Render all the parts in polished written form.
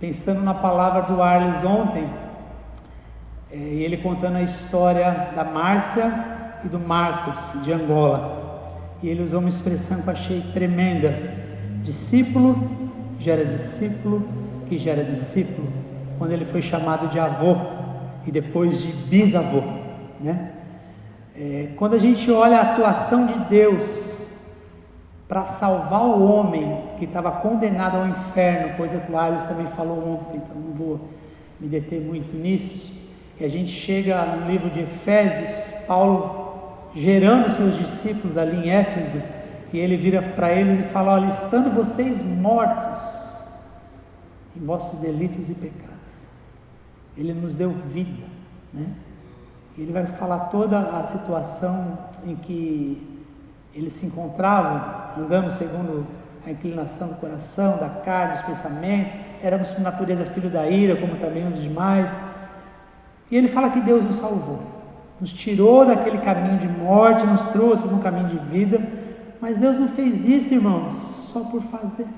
Pensando na palavra do Arles ontem, e ele contando a história da Márcia e do Marcos, de Angola. E ele usou uma expressão que eu achei tremenda: discípulo gera discípulo, que gera discípulo, quando ele foi chamado de avô e depois de bisavô, né? Quando a gente olha a atuação de Deus para salvar o homem que estava condenado ao inferno, coisa que o Arles também falou ontem, então não vou me deter muito nisso. E a gente chega no livro de Efésios, Paulo gerando seus discípulos ali em Éfeso, e ele vira para eles e fala: olha, estando vocês mortos em vossos delitos e pecados, ele nos deu vida, né? E ele vai falar toda a situação em que eles se encontravam, andando segundo a inclinação do coração, da carne, dos pensamentos. Éramos por natureza filho da ira, como também os demais. E ele fala que Deus nos salvou, nos tirou daquele caminho de morte, nos trouxe para um caminho de vida. Mas Deus não fez isso, irmãos, só por fazer.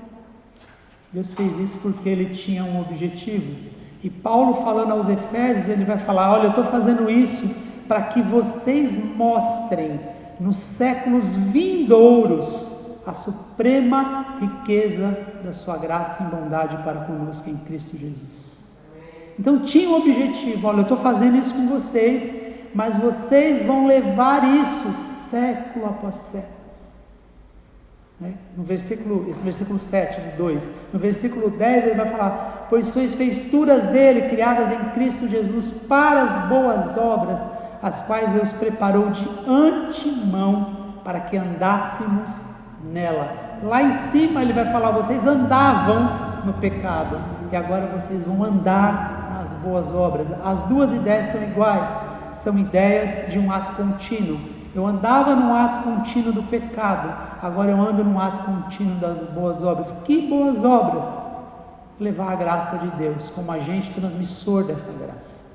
Deus fez isso porque Ele tinha um objetivo. E Paulo, falando aos Efésios, ele vai falar: olha, eu estou fazendo isso para que vocês mostrem nos séculos vindouros a suprema riqueza da sua graça e bondade para conosco em Cristo Jesus. Então tinha um objetivo: olha, eu estou fazendo isso com vocês, mas vocês vão levar isso século após século. Esse versículo 7 de 2, no versículo 10 ele vai falar: pois sois feituras dele, criadas em Cristo Jesus para as boas obras, as quais Deus preparou de antemão para que andássemos nela. Lá em cima ele vai falar: vocês andavam no pecado e agora vocês vão andar nas boas obras. As duas ideias são iguais, são ideias de um ato contínuo. Eu andava num ato contínuo do pecado, agora eu ando num ato contínuo das boas obras. Que boas obras? Levar a graça de Deus como agente transmissor dessa graça.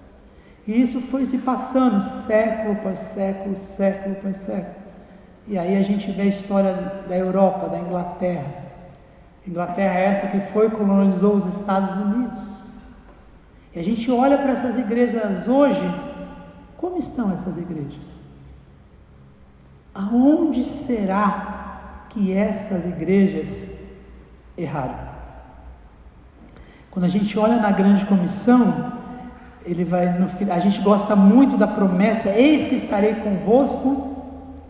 E isso foi se passando século após século, século após século. E aí a gente vê a história da Europa, da Inglaterra. Inglaterra é essa que foi e colonizou os Estados Unidos. E a gente olha para essas igrejas hoje, como estão essas igrejas? Aonde será que essas igrejas erraram? Quando a gente olha na grande comissão, a gente gosta muito da promessa: eis que estarei convosco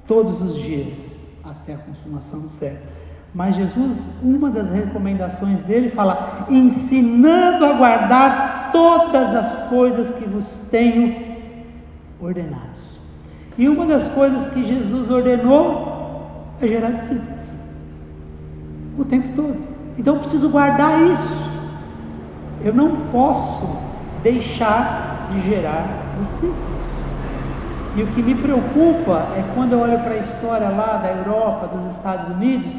todos os dias, até a consumação do século. Mas Jesus, uma das recomendações dele, fala: ensinando a guardar todas as coisas que vos tenho ordenados. E uma das coisas que Jesus ordenou é gerar discípulos o tempo todo. Então eu preciso guardar isso. Eu não posso deixar de gerar discípulos. E o que me preocupa é quando eu olho para a história lá da Europa, dos Estados Unidos.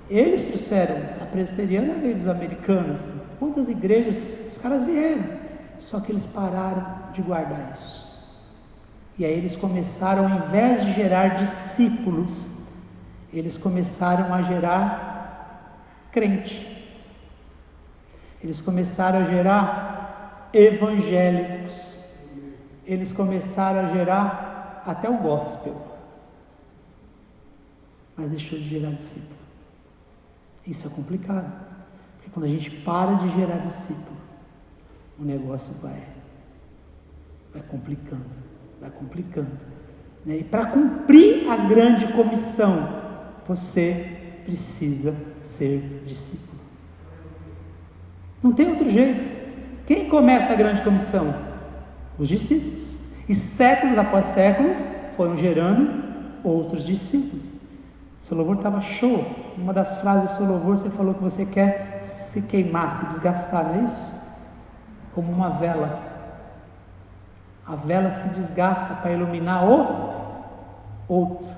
Eles trouxeram a presbiteriana, veio dos americanos. Quantas igrejas os caras vieram? Só que eles pararam de guardar isso. E aí eles começaram, ao invés de gerar discípulos, eles começaram a gerar crente. Eles começaram a gerar evangélicos. Eles começaram a gerar até o gospel. Mas deixou de gerar discípulo. Isso é complicado. Porque quando a gente para de gerar discípulo, o negócio vai complicando. Né? E para cumprir a grande comissão, você precisa ser discípulo. Não tem outro jeito. Quem começa a grande comissão? Os discípulos. E séculos após séculos foram gerando outros discípulos. Seu louvor estava show. Uma das frases do seu louvor, você falou que você quer se queimar, se desgastar, não é isso? Como uma vela. A vela se desgasta para iluminar o outro.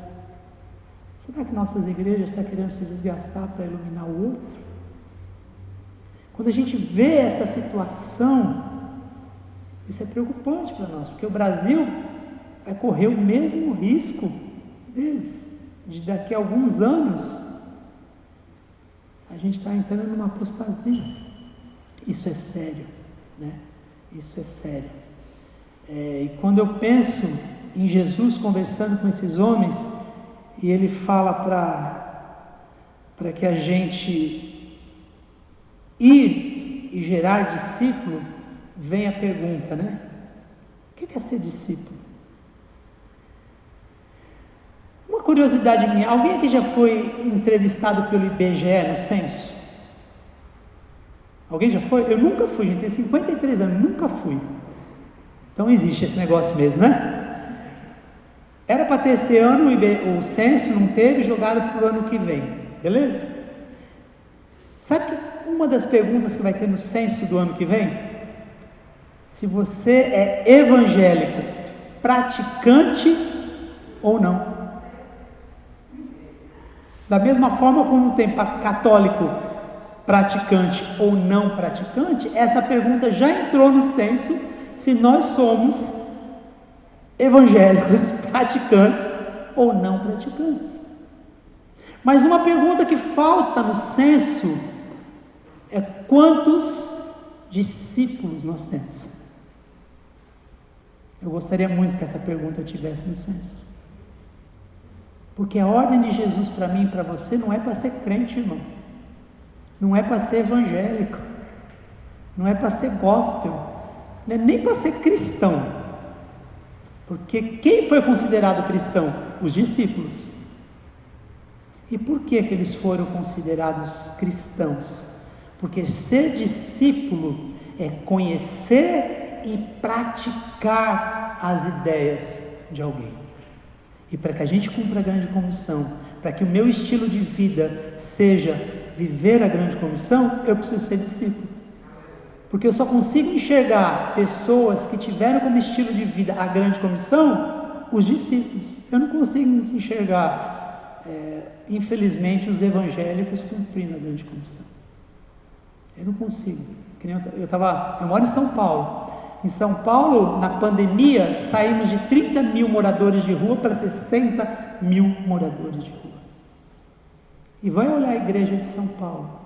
Será que nossas igrejas estão querendo se desgastar para iluminar o outro? Quando a gente vê essa situação, isso é preocupante para nós, porque o Brasil vai correr o mesmo risco deles, de daqui a alguns anos a gente está entrando numa apostasia. Isso é sério, né? Isso é sério. E quando eu penso em Jesus conversando com esses homens, e ele fala para que a gente ir e gerar discípulo, vem a pergunta, né? O que é ser discípulo? Uma curiosidade minha, alguém aqui já foi entrevistado pelo IBGE no censo? Alguém já foi? Eu nunca fui, gente, tenho 53 anos, nunca fui. Então existe esse negócio mesmo, né? Era para ter esse ano, o censo não teve, jogado para o ano que vem, beleza? Sabe que uma das perguntas que vai ter no censo do ano que vem? Se você é evangélico, praticante ou não. Da mesma forma como tem católico praticante ou não praticante, essa pergunta já entrou no censo, se nós somos evangélicos, praticantes ou não praticantes. Mas uma pergunta que falta no censo é: quantos discípulos nós temos? Eu gostaria muito que essa pergunta tivesse no censo, porque a ordem de Jesus para mim e para você não é para ser crente, irmão, não é para ser evangélico, não é para ser gospel, não é nem para ser cristão, porque quem foi considerado cristão? Os discípulos. E por que eles foram considerados cristãos? Porque ser discípulo é conhecer e praticar as ideias de alguém. E para que a gente cumpra a grande comissão, para que o meu estilo de vida seja viver a grande comissão, eu preciso ser discípulo. Porque eu só consigo enxergar pessoas que tiveram como estilo de vida a grande comissão, os discípulos. Eu não consigo enxergar, infelizmente, os evangélicos cumprindo a grande comissão. Eu não consigo. Eu moro em São Paulo. Em São Paulo, na pandemia, saímos de 30 mil moradores de rua para 60 mil moradores de rua. E vai olhar a igreja de São Paulo.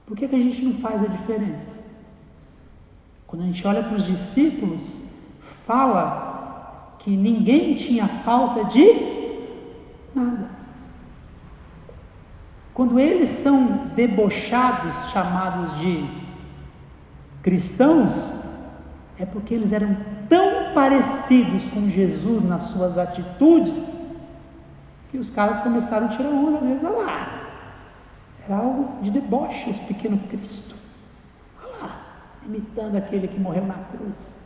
Por que a gente não faz a diferença? Quando a gente olha para os discípulos, fala que ninguém tinha falta de nada. Quando eles são debochados, chamados de cristãos, é porque eles eram tão parecidos com Jesus nas suas atitudes, que os caras começaram a tirar onda deles. Olha lá, era algo de deboche, esse pequeno Cristo, olha lá, imitando aquele que morreu na cruz.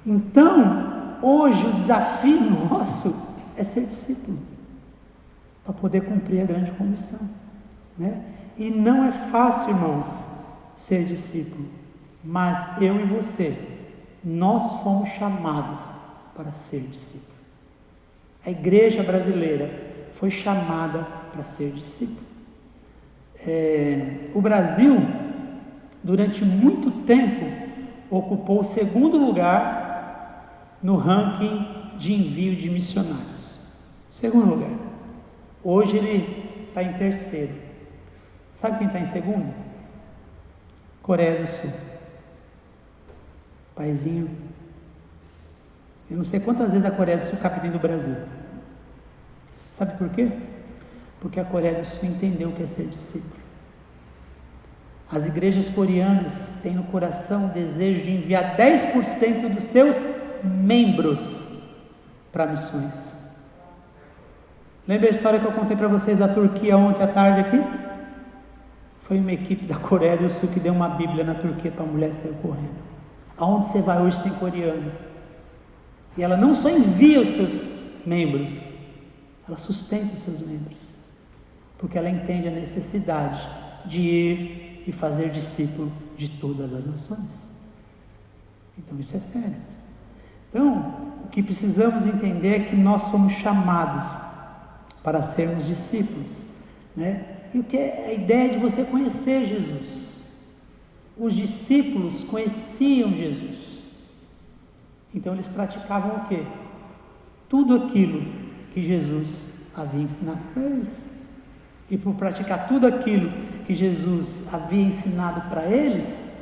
Então, hoje o desafio nosso é ser discípulo, para poder cumprir a grande comissão, né? E não é fácil, irmãos, ser discípulo, mas eu e você, nós fomos chamados para ser discípulo. A igreja brasileira foi chamada para ser discípulo. O Brasil, durante muito tempo, ocupou o segundo lugar no ranking de envio de missionários. Segundo lugar. Hoje ele está em terceiro. Sabe quem está em segundo? Coreia do Sul. Paizinho. Eu não sei quantas vezes a Coreia do Sul cabe dentro do Brasil. Sabe por quê? Porque a Coreia do Sul entendeu o que é ser discípulo. As igrejas coreanas têm no coração o desejo de enviar 10% dos seus membros para missões. Lembra a história que eu contei para vocês da Turquia ontem à tarde aqui? Foi uma equipe da Coreia do Sul que deu uma Bíblia na Turquia para a mulher sair correndo. Aonde você vai hoje tem coreano. E ela não só envia os seus membros, ela sustenta os seus membros, porque ela entende a necessidade de ir e fazer discípulo de todas as nações. Então isso é sério. Então, o que precisamos entender é que nós somos chamados para sermos discípulos, né? E o que é a ideia de você conhecer Jesus? Os discípulos conheciam Jesus, então eles praticavam o quê? Tudo aquilo que Jesus havia ensinado para eles. e por praticar tudo aquilo que Jesus havia ensinado para eles,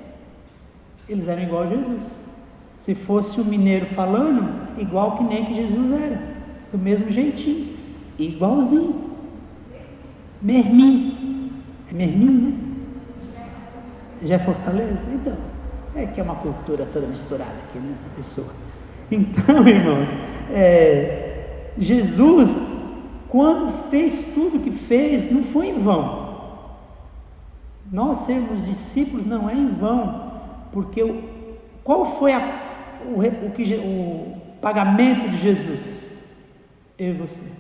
eles eram igual a Jesus. Se fosse um mineiro falando, igual que nem que Jesus era, do mesmo jeitinho, igualzinho. Mermin, é Mermin, né? Já é Fortaleza? Então, é que é uma cultura toda misturada aqui nessa pessoa. Então, irmãos, Jesus, quando fez tudo que fez, não foi em vão. Nós sermos discípulos não é em vão, porque qual foi o pagamento de Jesus? Eu e você.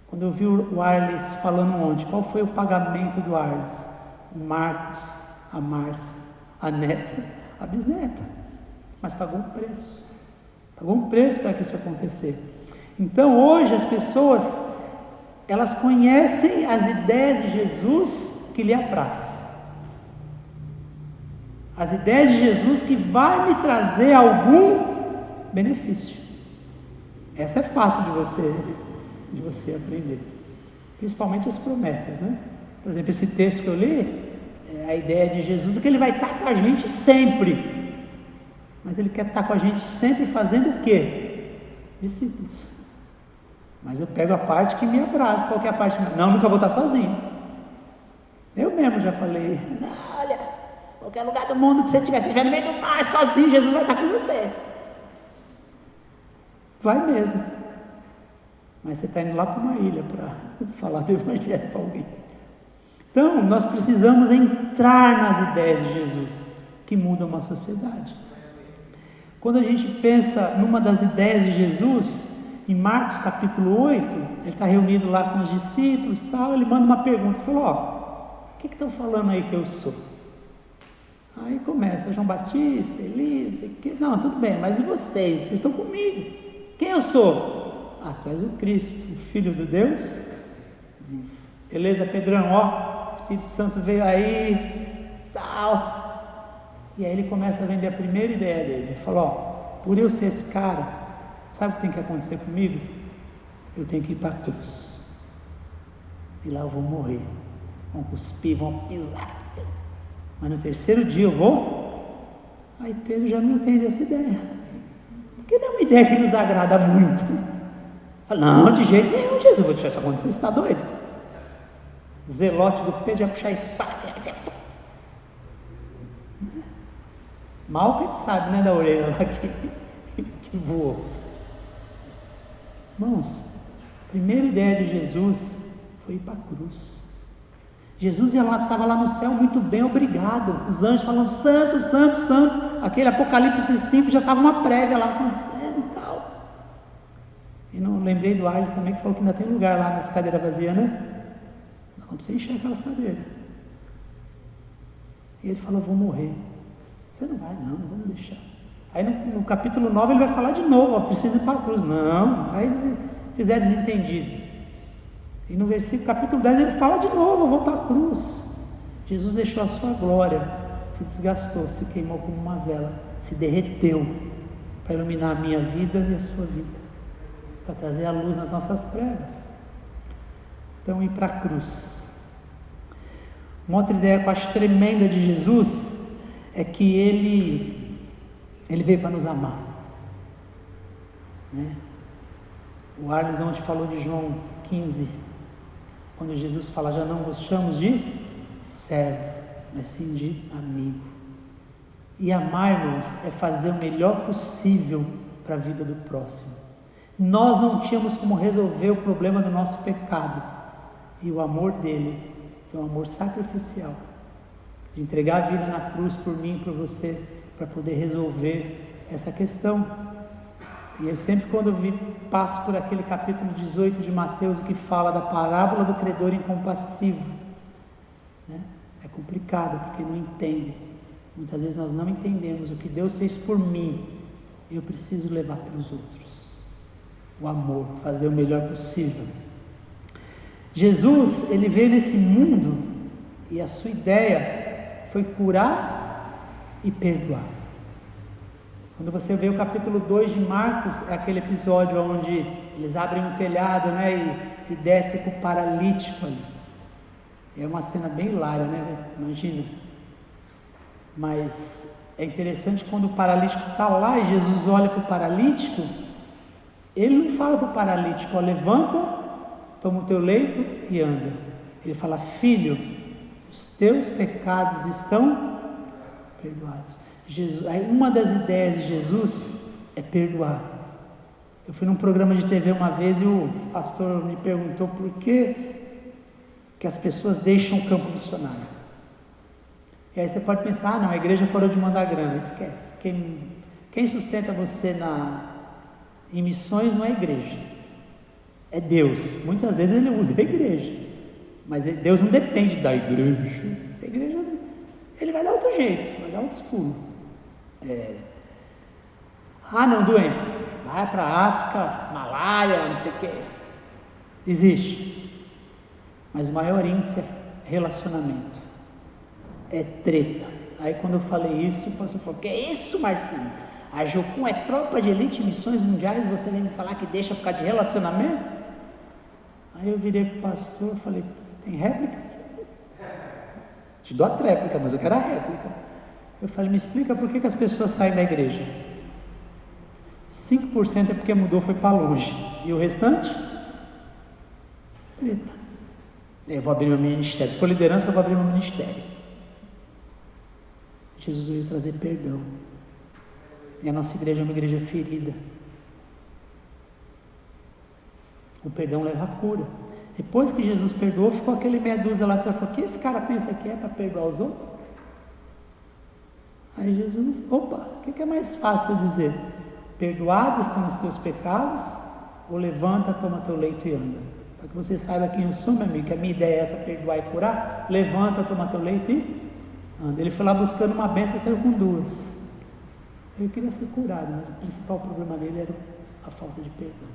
Quando eu vi o Arles falando ontem, qual foi o pagamento do Arles? O Marcos, a Márcia, a neta, a bisneta, mas pagou um preço. Pagou um preço para que isso acontecesse. Então hoje as pessoas, elas conhecem as ideias de Jesus que lhe apraz. As ideias de Jesus que vai me trazer algum benefício. Essa é fácil de você aprender. Principalmente as promessas, né? Por exemplo, esse texto que eu li, a ideia de Jesus é que Ele vai estar com a gente sempre. Mas Ele quer estar com a gente sempre fazendo o quê? Discípulos. Mas eu pego a parte que me abraça. Qual que é a parte? Não, nunca vou estar sozinho. Eu mesmo já falei, não, olha, qualquer lugar do mundo que você estiver, se estiver no meio do mar sozinho, Jesus vai estar com você. Vai mesmo. Mas você está indo lá para uma ilha para falar do Evangelho para alguém. Então, nós precisamos entrar nas ideias de Jesus, que mudam uma sociedade. Quando a gente pensa numa das ideias de Jesus, em Marcos capítulo 8, ele está reunido lá com os discípulos e tal, ele manda uma pergunta, falou, o que estão falando aí que eu sou? Aí começa, João Batista, Elias, não, tudo bem, mas e vocês? Vocês estão comigo? Quem eu sou? Tu és o Cristo, o Filho de Deus. Beleza, Pedrão, o Espírito Santo veio aí, tal. E aí ele começa a vender a primeira ideia dele. Ele falou, por eu ser esse cara, sabe o que tem que acontecer comigo? Eu tenho que ir para a cruz. E lá eu vou morrer. Vão cuspir, vão pisar. Mas no terceiro dia eu vou. Aí Pedro já não entende essa ideia. Porque não é uma ideia que nos agrada muito. Fala, não, de jeito nenhum, Jesus, vou deixar isso acontecer, você está doido? O zelote do Pedro ia puxar a espada. Mal que ele sabe, né, da orelha lá que voou. Irmãos, a primeira ideia de Jesus foi ir para a cruz. Jesus estava lá no céu muito bem, obrigado. Os anjos falando, santo, santo, santo. Aquele Apocalipse 5 já estava uma prévia lá acontecendo e tal. E não lembrei do Arles também, que falou que ainda tem lugar lá nas cadeiras vazias, né? Não precisa encher aquelas cadeiras. E ele falou, vou morrer. Você não vai, não vamos deixar. Aí no capítulo 9 ele vai falar de novo, precisa ir para a cruz. Não, aí fizeram desentendido. E no capítulo 10 ele fala de novo, eu vou para a cruz. Jesus deixou a sua glória, se desgastou, se queimou como uma vela, se derreteu para iluminar a minha vida e a sua vida, para trazer a luz nas nossas trevas. Então, ir para a cruz. Uma outra ideia que eu acho tremenda de Jesus é que ele veio para nos amar, né? O Arles ontem falou de João 15, quando Jesus fala, já não vos chamo de servo, mas sim de amigo. E amar, irmãos, é fazer o melhor possível para a vida do próximo. Nós não tínhamos como resolver o problema do nosso pecado, e o amor dele foi um amor sacrificial, de entregar a vida na cruz por mim e por você, para poder resolver essa questão. E eu sempre, quando eu passo por aquele capítulo 18 de Mateus, que fala da parábola do credor incompassivo, né? É complicado, porque não entende. Muitas vezes nós não entendemos o que Deus fez por mim, eu preciso levar para os outros. O amor, fazer o melhor possível. Jesus, ele veio nesse mundo, e a sua ideia foi curar e perdoar. Quando você vê o capítulo 2 de Marcos, é aquele episódio onde eles abrem um telhado, né, e desce com o paralítico ali. É uma cena bem hilária, né? Imagina. Mas é interessante quando o paralítico está lá e Jesus olha para o paralítico, ele não fala para o paralítico, ó, levanta, toma o teu leito e anda. Ele fala, filho, os teus pecados estão perdoados. Uma das ideias de Jesus é perdoar. Eu fui num programa de TV uma vez e o pastor me perguntou por que as pessoas deixam o campo missionário. E aí você pode pensar, não, a igreja parou de mandar grana. Esquece, quem sustenta você em missões não é a igreja, é Deus. Muitas vezes ele usa a igreja, mas Deus não depende da igreja. Se a igreja, ele vai dar outro jeito, vai dar outros pulos. Não, doença, vai para a África, Malaya, não sei o que, existe, mas o maior índice é relacionamento, é treta. Aí quando eu falei isso, o pastor falou, que é isso, Marcinho? A Jocum é tropa de elite, missões mundiais, você vem me falar que deixa por causa de relacionamento? Aí eu virei para o pastor e falei, tem réplica? Te dou a tréplica, mas eu quero a réplica. Eu falei, me explica por que as pessoas saem da igreja. 5% é porque mudou, foi para longe. E o restante? Treta. Eu vou abrir meu ministério. Se for liderança, eu vou abrir meu ministério. Jesus veio trazer perdão. E a nossa igreja é uma igreja ferida. O perdão leva a cura. Depois que Jesus perdoou, ficou aquele meia dúzia lá atrás. Falou, o que esse cara pensa que é para perdoar os outros? Aí Jesus, opa, o que é mais fácil dizer? Perdoados estão os teus pecados, ou levanta, toma teu leito e anda. Para que você saiba quem eu sou, meu amigo, que a minha ideia é essa, perdoar e curar. Levanta, toma teu leito e anda. Ele foi lá buscando uma bênção e saiu com duas. Ele queria ser curado, mas o principal problema dele era a falta de perdão.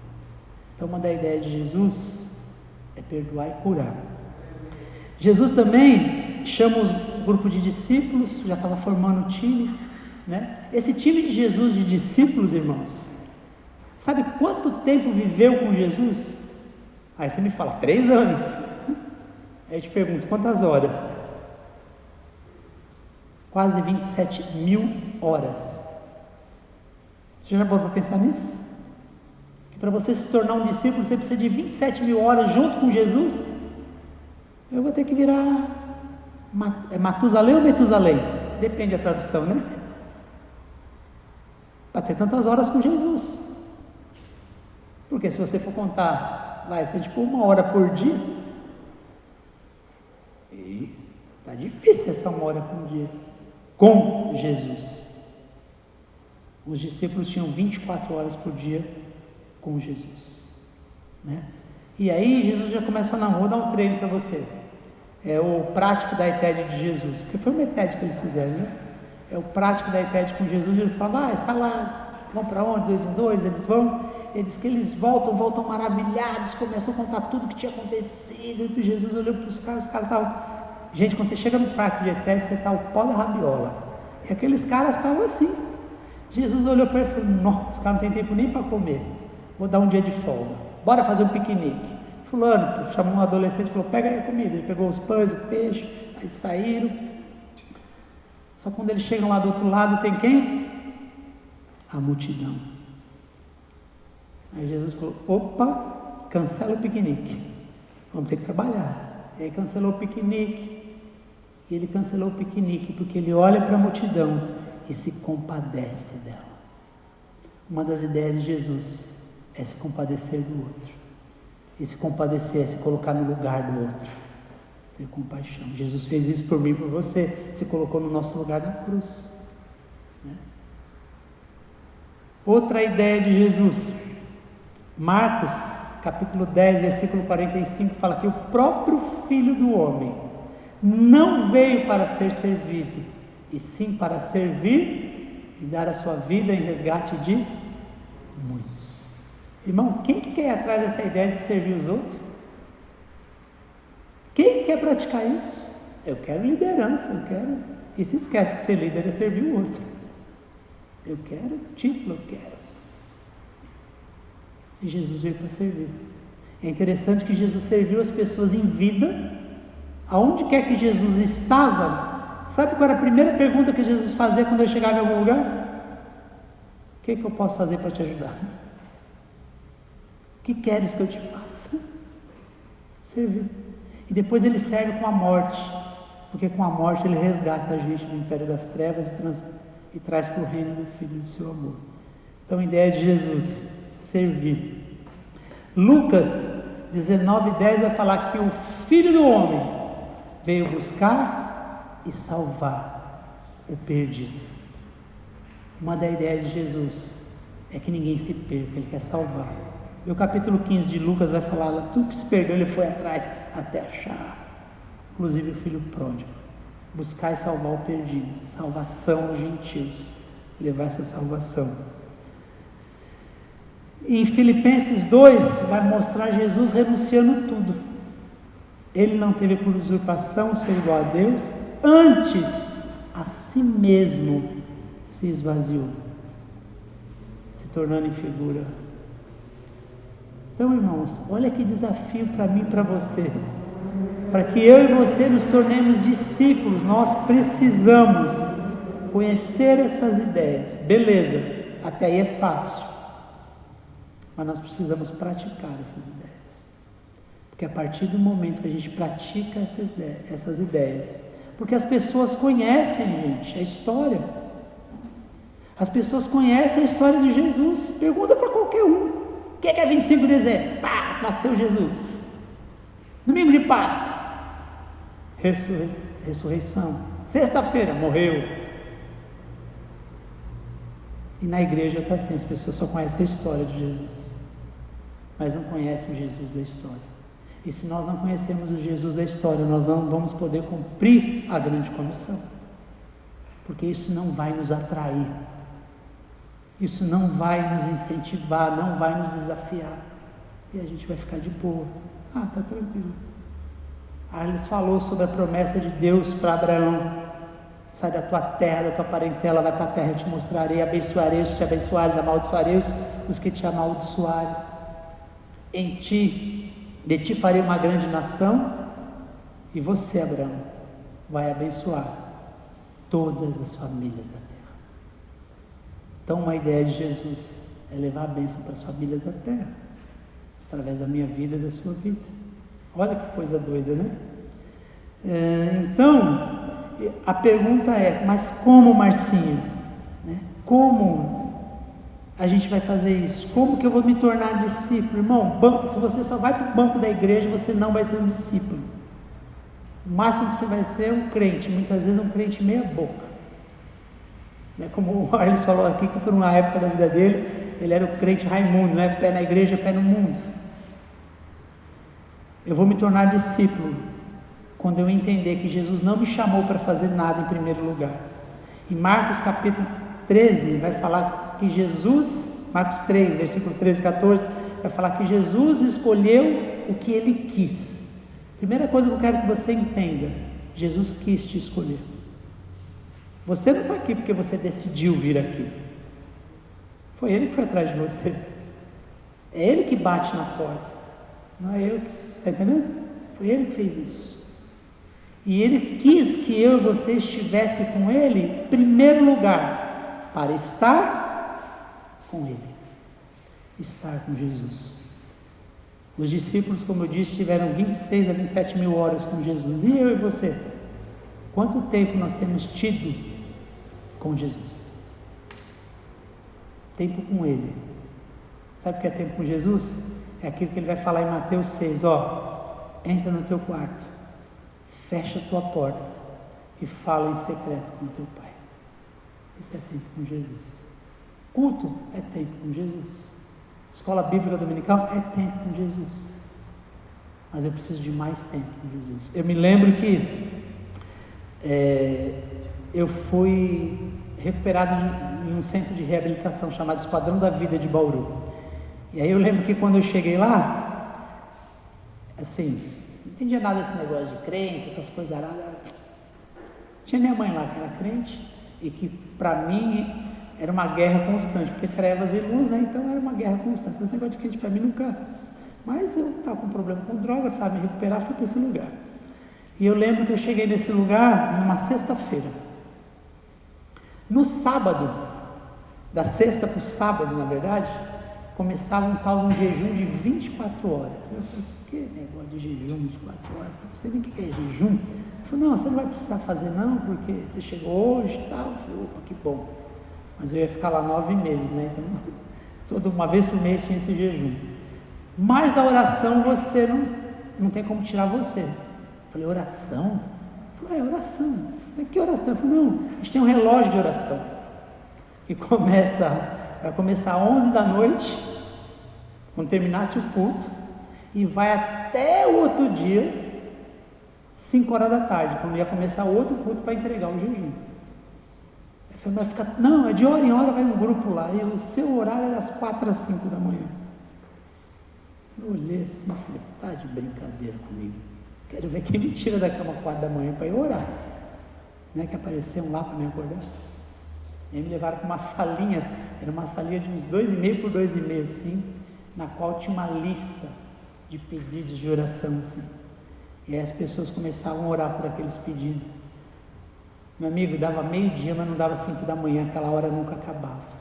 Então uma das ideias de Jesus é perdoar e curar. Jesus também chama o grupo de discípulos, já estava formando um time, né? Esse time de Jesus, de discípulos, irmãos, sabe quanto tempo viveu com Jesus? Aí você me fala, 3 anos. Aí eu te pergunto, quantas horas? Quase 27 mil horas. Você já pode pensar nisso? Que para você se tornar um discípulo, você precisa de 27 mil horas junto com Jesus? Eu vou ter que virar Matusalém ou Metusalém? Depende da tradução, né? Para ter tantas horas com Jesus. Porque se você for contar, vai ser tipo 1 hora por dia. E tá difícil essa 1 hora por dia com Jesus. Os discípulos tinham 24 horas por dia com Jesus, né? E aí Jesus já começa a falar, vou dar um treino para você. É o prático da ITED de Jesus, porque foi uma ITED que eles fizeram, né? É o prático da ITED com Jesus. Ele fala, essa lá, vão para onde? 2 em 2, eles vão. Ele diz que eles voltam maravilhados, começam a contar tudo que tinha acontecido. E Jesus olhou para os caras estavam... Gente, quando você chega no parque de ITED, você está o pó da rabiola. E aqueles caras estavam assim. Jesus olhou para ele e falou, nossa, os caras não tem tempo nem para comer. Vou dar um dia de folga. Bora fazer um piquenique. Fulano chamou um adolescente e falou, pega aí a comida. Ele pegou os pães, o peixe, aí saíram. Só quando eles chegam lá do outro lado, tem quem? A multidão. Aí Jesus falou, opa, cancela o piquenique. Vamos ter que trabalhar. E aí cancelou o piquenique. E ele cancelou o piquenique porque ele olha para a multidão e se compadece dela. Uma das ideias de Jesus é se compadecer do outro. E se compadecer é se colocar no lugar do outro. Ter compaixão. Jesus fez isso por mim e por você. Se colocou no nosso lugar na cruz, né? Outra ideia de Jesus. Marcos, capítulo 10, versículo 45, fala que o próprio Filho do Homem não veio para ser servido, e sim para servir e dar a sua vida em resgate de muitos. Irmão, quem que quer ir atrás dessa ideia de servir os outros? Quem quer praticar isso? Eu quero liderança, eu quero. E se esquece que ser líder é servir o outro. Eu quero título, eu quero. E Jesus veio para servir. É interessante que Jesus serviu as pessoas em vida, aonde quer que Jesus estava. Sabe qual era a primeira pergunta que Jesus fazia quando eu chegava em algum lugar? O que eu posso fazer para te ajudar? O que queres que eu te faça? Servir. E depois ele serve com a morte, porque com a morte ele resgata a gente do império das trevas e traz para o reino do Filho do seu amor. Então a ideia de Jesus, servir. Lucas 19:10 vai falar que o Filho do Homem veio buscar e salvar o perdido. Uma da ideias de Jesus é que ninguém se perca, ele quer salvar. E o capítulo 15 de Lucas vai falar lá, tudo que se perdeu ele foi atrás até achar, inclusive o filho pródigo. Buscar e salvar o perdido, salvação aos gentios, levar essa salvação. Em Filipenses 2 vai mostrar Jesus renunciando tudo. Ele não teve por usurpação ser igual a Deus, antes a si mesmo se esvaziou, se tornando em figura. Então, irmãos, olha que desafio para mim e para você. Para que eu e você nos tornemos discípulos, nós precisamos conhecer essas ideias. Beleza, até aí é fácil. Mas nós precisamos praticar essas ideias. Porque a partir do momento que a gente pratica essas ideias, porque as pessoas conhecem, gente, a história. As pessoas conhecem a história de Jesus. Pergunta para qualquer um. O que é 25 de dezembro? Pá, nasceu Jesus. Domingo de Páscoa, ressurreição. Sexta-feira, morreu. E na igreja está assim, as pessoas só conhecem a história de Jesus, mas não conhecem o Jesus da história. E se nós não conhecemos o Jesus da história, nós não vamos poder cumprir a grande comissão, porque isso não vai nos atrair, isso não vai nos incentivar, não vai nos desafiar, e a gente vai ficar de boa. Ah, tá tranquilo. Arles falou sobre a promessa de Deus para Abraão: sai da tua terra, da tua parentela, vai para a terra, eu te mostrarei, abençoarei os que te abençoares, amaldiçoarei os que te amaldiçoarem. De ti farei uma grande nação, e você, Abraão, vai abençoar todas as famílias da terra. Então, uma ideia de Jesus é levar a bênção para as famílias da terra, através da minha vida e da sua vida. Olha que coisa doida, né? Então, a pergunta é, mas como, Marcinho? Né? Como a gente vai fazer isso? Como que eu vou me tornar discípulo? Irmão, se você só vai para o banco da igreja, você não vai ser um discípulo. O máximo que você vai ser é um crente, muitas vezes um crente meia boca. Né? Como o Arles falou aqui, que por uma época da vida dele, ele era o crente Raimundo, né? Pé na igreja, pé no mundo. Eu vou me tornar discípulo quando eu entender que Jesus não me chamou para fazer nada em primeiro lugar. Em Marcos capítulo 13 vai falar que Jesus, Marcos 3, versículo 13 e 14, vai falar que Jesus escolheu o que ele quis. Primeira coisa que eu quero que você entenda: Jesus quis te escolher. Você não está aqui porque você decidiu vir aqui. Foi ele que foi atrás de você. É ele que bate na porta, não é eu. Está entendendo? Foi ele que fez isso. E ele quis que eu e você estivesse com ele em primeiro lugar, para estar com ele, estar com Jesus. Os discípulos, como eu disse, tiveram 26 a 27 mil horas com Jesus. E eu e você? Quanto tempo nós temos tido com Jesus? Tempo com ele. Sabe o que é tempo com Jesus? É aquilo que ele vai falar em Mateus 6, ó, entra no teu quarto, fecha a tua porta e fala em secreto com teu pai. Isso é tempo com Jesus. Culto é tempo com Jesus. Escola bíblica dominical é tempo com Jesus. Mas eu preciso de mais tempo com Jesus. Eu me lembro que eu fui recuperado em um centro de reabilitação chamado Esquadrão da Vida de Bauru. E aí eu lembro que quando eu cheguei lá, assim, não entendia nada desse negócio de crente, essas coisas aradas. Tinha minha mãe lá que era crente, e que para mim era uma guerra constante, porque trevas e luz, né? Então era uma guerra constante. Esse negócio de crente para mim nunca. Mas eu estava com problema com droga, precisava me recuperar, fui para esse lugar. E eu lembro que eu cheguei nesse lugar numa sexta-feira. No sábado, da sexta para o sábado, na verdade, começava um tal de um jejum de 24 horas. Eu falei, que negócio de jejum de 24 horas? Não sei nem o que é jejum. Ele falou, não, você não vai precisar fazer não, porque você chegou hoje e tal. Eu falei, opa, que bom. Mas eu ia ficar lá 9 meses, né? Então, toda uma vez por mês tinha esse jejum. Mas da oração você não tem como tirar você. Eu falei, oração? Eu falei, oração. Mas que oração? Eu falei, não, a gente tem um relógio de oração, que vai começar às 11 da noite, quando terminasse o culto, e vai até o outro dia, 5 horas da tarde, quando ia começar outro culto para entregar o jejum. Eu falei, vai ficar, não, é de hora em hora vai um grupo lá, e o seu horário é das 4 às 5 da manhã. Eu olhei assim e falei, tá de brincadeira comigo, quero ver quem me tira da cama 4 da manhã para ir orar, né, que apareciam lá para me acordar. E aí me levaram para uma salinha, era uma salinha de uns 2,5 por 2,5 assim, na qual tinha uma lista de pedidos de oração assim. E aí as pessoas começavam a orar por aqueles pedidos. Meu amigo, dava meio-dia, mas não dava 5 da manhã, aquela hora nunca acabava.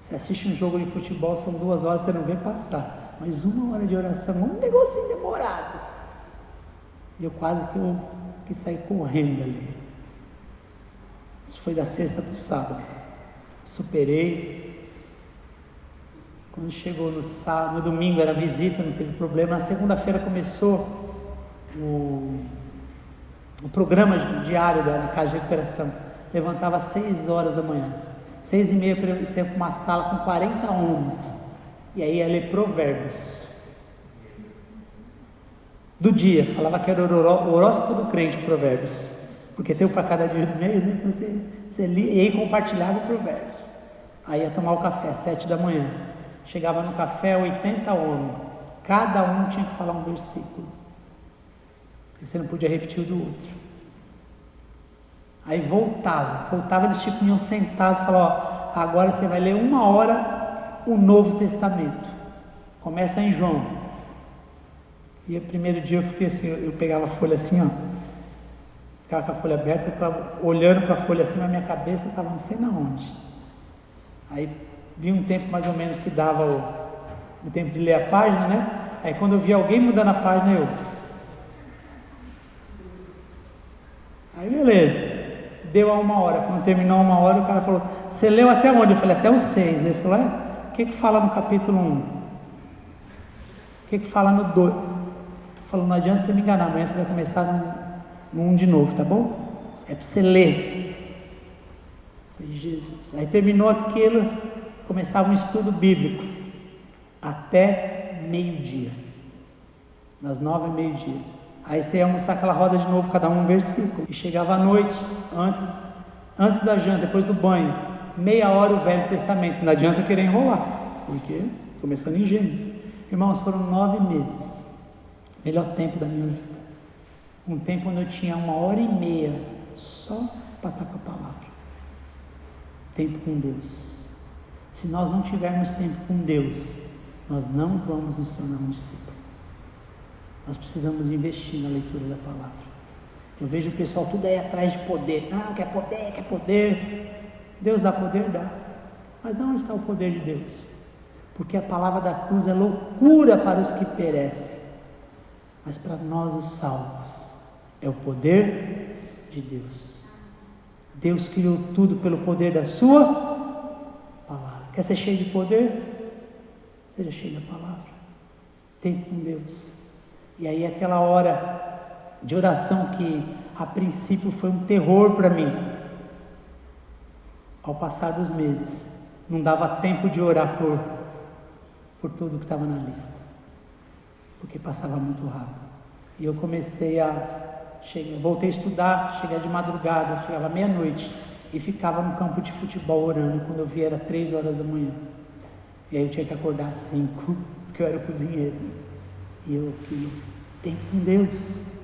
Você assiste um jogo de futebol, são 2 horas, você não vê passar, mas 1 hora de oração, um negocinho demorado. E eu quase que saí correndo ali. Isso foi da sexta para o sábado. Superei. Quando chegou no sábado, no domingo era visita, não teve problema. Na segunda-feira começou o programa diário da casa de recuperação. Levantava às 6 horas da manhã. 6h30 para eu ir para uma sala com 40 homens. E aí ia ler provérbios. Do dia, falava que era o horóscopo do crente, provérbios. Porque tem um para cada dia do mês, né? Então você lia e aí compartilhava provérbios. Aí ia tomar o café às 7 da manhã. Chegava no café 80 homens. Cada um tinha que falar um versículo. Porque você não podia repetir o do outro. Aí voltava, eles tipo iam sentados e falavam, ó, agora você vai ler 1 hora o Novo Testamento. Começa em João. E o primeiro dia eu fiquei assim, eu pegava a folha assim, ó. Ficava com a folha aberta, ficava olhando para a folha assim, na minha cabeça estava não sei na onde. Aí vi um tempo mais ou menos que dava o tempo de ler a página, né? Aí quando eu vi alguém mudando a página, aí beleza, deu a 1 hora. Quando terminou 1 hora, o cara falou, você leu até onde? Eu falei, até o 6. Ele falou, o que fala no capítulo 1? O que fala no 2? Ele falou, não adianta você me enganar, amanhã você vai começar no 1 de novo, tá bom? É para você ler. Eu falei, Jesus. Aí terminou aquilo, começava um estudo bíblico até meio-dia, das 9 ao meio-dia. Aí você ia almoçar aquela roda de novo, cada um versículo. E chegava à noite, antes da janta, depois do banho, meia hora o Velho Testamento. Não adianta querer enrolar, porque começando em Gênesis. Irmãos, foram 9 meses, melhor tempo da minha vida. Um tempo onde eu tinha 1h30 só para estar com a palavra. Tempo com Deus. Se nós não tivermos tempo com Deus, nós não vamos nos tornar um discípulo. Nós precisamos investir na leitura da palavra. Eu vejo o pessoal tudo aí atrás de poder. Ah, quer poder. Deus dá poder? Dá. Mas onde está o poder de Deus? Porque a palavra da cruz é loucura para os que perecem, mas para nós os salvos é o poder de Deus. Deus criou tudo pelo poder da sua palavra. Quer ser cheio de poder? Seja cheio da palavra. Tempo com Deus. E aí aquela hora de oração que a princípio foi um terror para mim, ao passar dos meses, não dava tempo de orar por tudo que estava na lista, porque passava muito rápido. E eu comecei voltei a estudar, cheguei de madrugada, chegava meia-noite e ficava no campo de futebol orando. Quando eu vi era 3 horas da manhã. E aí eu tinha que acordar às 5, porque eu era o cozinheiro. E eu queria tempo com Deus.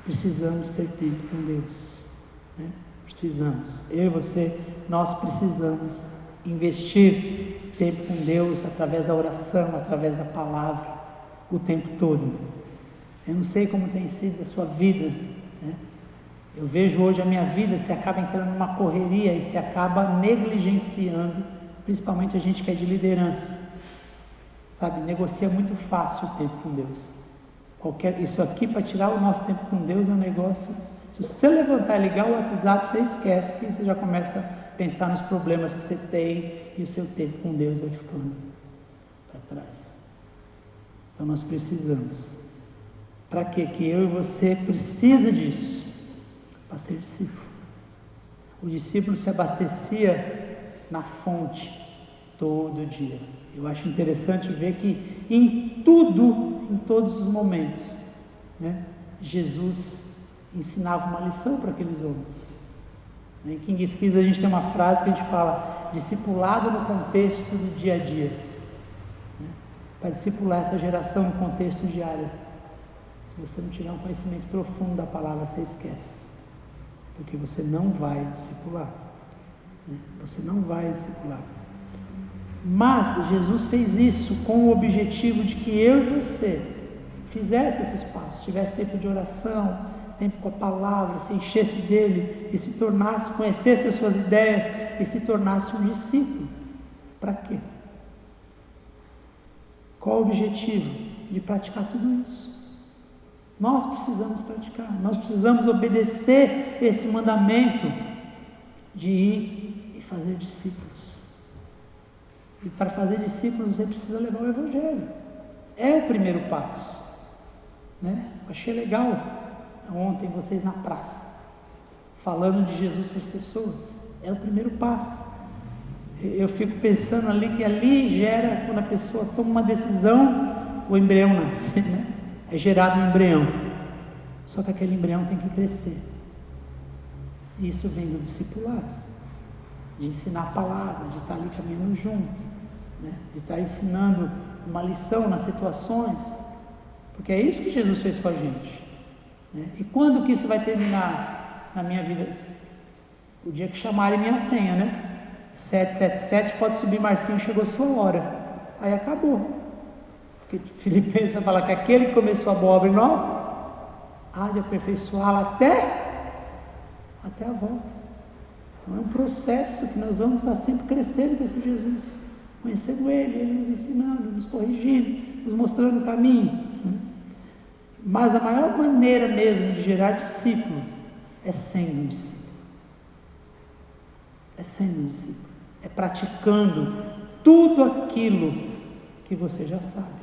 Precisamos ter tempo com Deus, né? Precisamos. Eu e você, nós precisamos investir tempo com Deus através da oração, através da palavra, o tempo todo. Eu não sei como tem sido a sua vida, né? Eu vejo hoje a minha vida, se acaba entrando numa correria e se acaba negligenciando, principalmente a gente que é de liderança, sabe? Negocia muito fácil o tempo com Deus. Isso aqui para tirar o nosso tempo com Deus é um negócio. Se você levantar e ligar o WhatsApp, você esquece e você já começa a pensar nos problemas que você tem e o seu tempo com Deus vai ficando para trás. Então nós precisamos. Para quê? Que eu e você precisa disso? Para ser discípulo. O discípulo se abastecia na fonte todo dia. Eu acho interessante ver que em tudo, em todos os momentos, né, Jesus ensinava uma lição para aqueles homens. Em King Skis a gente tem uma frase que a gente fala: discipulado no contexto do dia a dia, né? Para discipular essa geração no contexto diário, se você não tiver um conhecimento profundo da palavra, você esquece, porque você não vai discipular, né? Você não vai discipular. Mas Jesus fez isso com o objetivo de que eu e você fizesse esses passos, tivesse tempo de oração, tempo com a palavra, se enchesse dele e se tornasse, conhecesse as suas ideias e se tornasse um discípulo. Para quê? Qual o objetivo? De praticar tudo isso. Nós precisamos praticar, nós precisamos obedecer esse mandamento de ir e fazer discípulos. E para fazer discípulos você precisa levar o Evangelho. É o primeiro passo, né? Achei legal ontem vocês na praça, falando de Jesus para as pessoas. É o primeiro passo. Eu fico pensando ali que ali gera, quando a pessoa toma uma decisão, o embrião nasce, né? É gerado um embrião. Só que aquele embrião tem que crescer. E isso vem do discipulado, de ensinar a palavra, de estar ali caminhando junto, né? De estar ensinando uma lição nas situações, porque é isso que Jesus fez com a gente. E quando que isso vai terminar na minha vida? O dia que chamarem minha senha, né? 777, pode subir, Marcinho, chegou a sua hora. Aí acabou. Porque Filipenses vai falar que aquele que começou a boa obra em nós há de aperfeiçoá-la até a volta. Então é um processo que nós vamos estar sempre crescendo com esse Jesus, conhecendo Ele nos ensinando, nos corrigindo, nos mostrando o caminho, né? Mas a maior maneira mesmo de gerar discípulo é sendo um discípulo. É sendo um discípulo. É praticando tudo aquilo que você já sabe.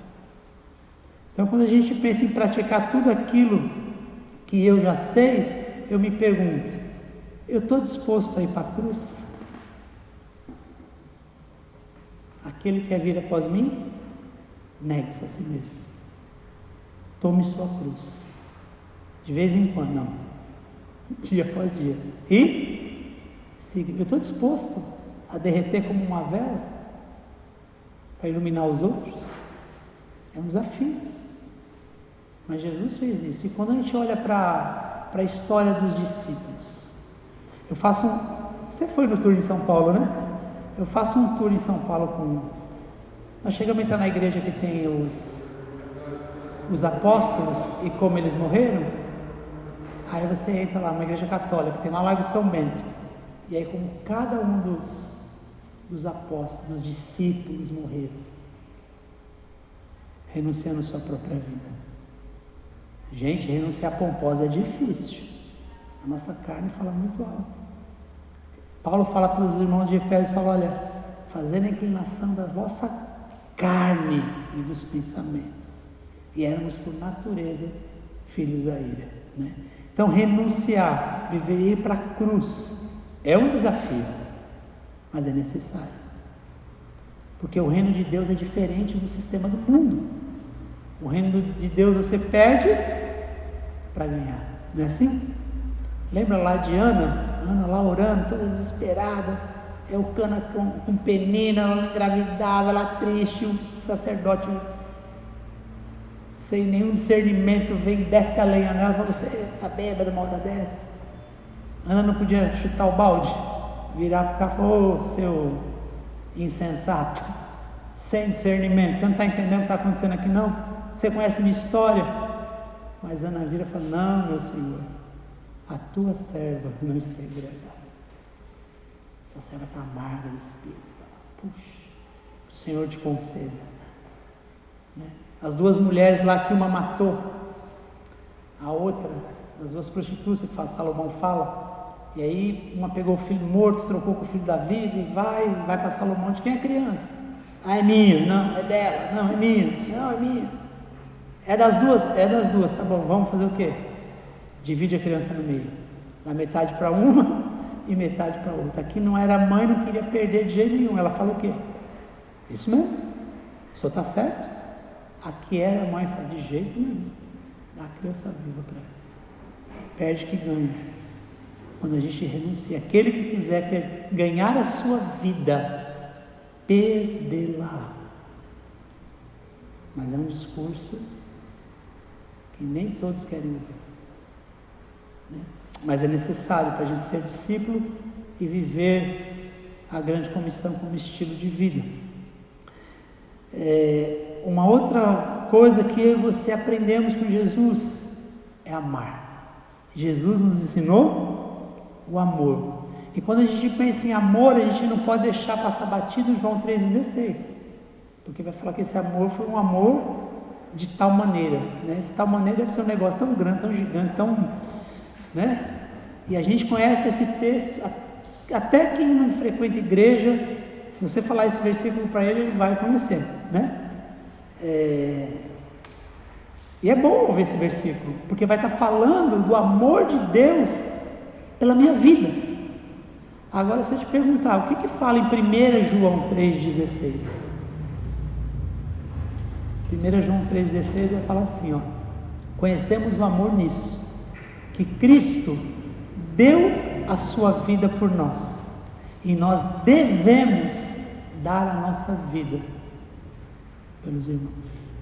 Então, quando a gente pensa em praticar tudo aquilo que eu já sei, eu me pergunto: eu estou disposto a ir para a cruz? Aquele que quer vir após mim, negue-se a si mesmo. Tome sua cruz. De vez em quando, não. Dia após dia. E siga. Eu estou disposto a derreter como uma vela para iluminar os outros? É um desafio. Mas Jesus fez isso. E quando a gente olha para a história dos discípulos, eu faço Você foi no tour em São Paulo, né? Eu faço um tour em São Paulo Nós chegamos a entrar na igreja que tem os apóstolos e como eles morreram. Aí você entra lá, uma igreja católica, tem lá o Largo de São Bento. E aí como cada um dos apóstolos, dos discípulos morreram, renunciando à sua própria vida. Gente, renunciar pomposa é difícil. A nossa carne fala muito alto. Paulo fala para os irmãos de Efésios, fala: olha, fazendo a inclinação da vossa carne e dos pensamentos. E éramos por natureza filhos da ira, né? Então renunciar, viver, ir para a cruz é um desafio, mas é necessário, porque o reino de Deus é diferente do sistema do mundo. O reino de Deus você perde para ganhar, não é assim? Lembra lá de Ana lá orando, toda desesperada, Eucana com penina, ela engravidava, ela triste, o sacerdote sem nenhum discernimento vem, desce a lenha nela, você está bêbada, uma hora dessa. Ana não podia chutar o balde, virar para cá e falar: ô seu insensato, sem discernimento, você não está entendendo o que está acontecendo aqui não? Você conhece minha história? Mas Ana vira e fala: não, meu Senhor, a tua serva não está embriagada, tua serva está amarga de espírito. Puxa, o Senhor te conceda, né? As duas mulheres lá, que uma matou a outra, as duas prostitutas que Salomão fala, e aí uma pegou o filho morto, trocou com o filho da vida, e vai para Salomão: de quem é a criança? Ah, é minha. Não, é dela. Não, é minha. Não, é minha. É das duas? É das duas. Tá bom, vamos fazer o quê? Divide a criança no meio, dá metade para uma e metade para outra. Aqui não era a mãe, não queria perder de jeito nenhum. Ela fala o quê? Isso mesmo, o senhor está certo? Aqui era a mãe, fala: de jeito nenhum, dá a criança viva para ela, perde que ganha. Quando a gente renuncia, aquele que quiser ganhar a sua vida, perdê-la. Mas é um discurso que nem todos querem ouvir, né? Mas é necessário para a gente ser discípulo e viver a grande comissão como estilo de vida. Uma outra coisa que eu e você aprendemos com Jesus é amar. Jesus nos ensinou o amor. E quando a gente pensa em amor, a gente não pode deixar passar batido João 3,16, porque vai falar que esse amor foi um amor de tal maneira, né? Esse tal maneira deve ser um negócio tão grande, tão gigante, tão, né? E a gente conhece esse texto, até quem não frequenta igreja, se você falar esse versículo para ele, ele vai conhecer, né? E é bom ouvir esse versículo, porque vai estar falando do amor de Deus pela minha vida. Agora, se eu te perguntar, o que fala em 1 João 3,16? 1 João 3,16 vai falar assim, ó: conhecemos o amor nisso, que Cristo deu a sua vida por nós, e nós devemos dar a nossa vida pelos irmãos.